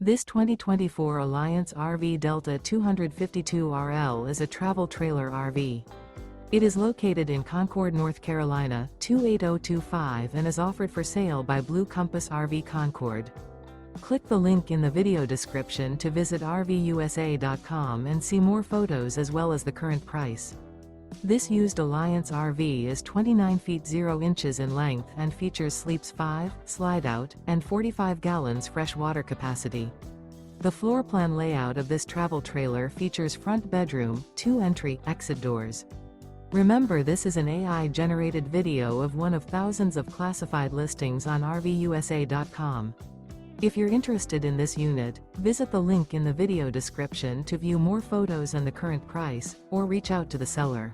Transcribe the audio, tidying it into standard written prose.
This 2024 Alliance RV Delta 252RL is a travel trailer RV. It is located in Concord, North Carolina, 28025 and is offered for sale by Blue Compass RV Concord. Click the link in the video description to visit RVUSA.com and see more photos as well as the current price. This used Alliance RV is 29 feet 0 inches in length and features sleeps 5, Slideout, and 45 gallons fresh water capacity. The floor plan layout of this travel trailer features front bedroom, 2 entry/exit doors. Remember, this is an AI-generated video of one of thousands of classified listings on RVUSA.com. If you're interested in this unit, visit the link in the video description to view more photos and the current price, or reach out to the seller.